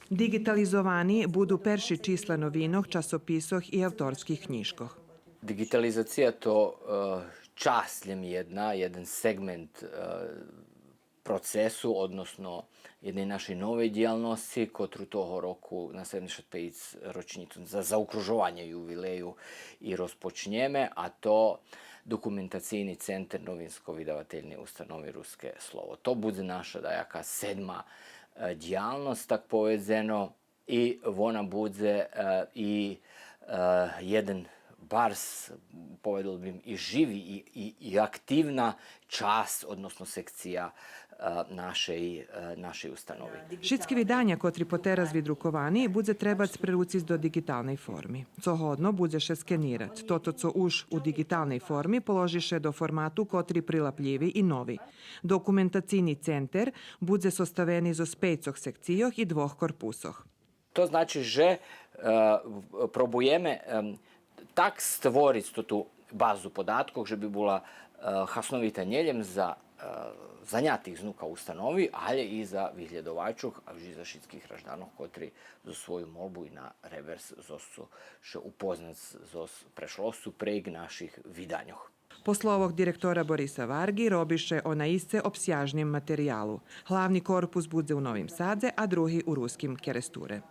Digitalizovani budu perši čísla novinoh, časopisoh i avtorskih knižkoh. Digitalizacija to časljem jeden segment procesu, odnosno jednej našej novej dijalnosti, kotrú toho roku na 75 ročnicu za zaokružovanje jubileju i rozpočnjeme, a to dokumentacijni centar novinsko-vydavateljne ustanovi Ruske slovo. To bude naša dajaka 7. dijalnost, tak povedzeno, i ona bude i jeden bars, povedal bym, i živi i aktivna čast, odnosno sekcija našej ustanovi. Šitski vydanja, kotri poteraz vidrukovaní, bude trebac preruciť do digitálnej formy. Co hodno budzeše skenirat. Toto, co už u digitálnej formi, položiše do formatu kotri prilapljivi i novi. Dokumentacijni center bude sostaveni zo 5 sekcijoh i 2 korpusoh. To znači, že probujeme tak stvoriti tu bazu podatkov, že bi bola hasnovita njeljem za zanjatih znuka ustanovi, ali i za vyhľadovačoch a vždy za šitských raždanoch, kotri za svoju molbu i na revers zosu še upoznat zos prešlostu preg naših vidanjoh. Po slovih direktora Borisa Vargi robiše o naisce opsjažnjem materijalu. Hlavni korpus bude u Novim Sadze, a drugi u ruskim Keresture.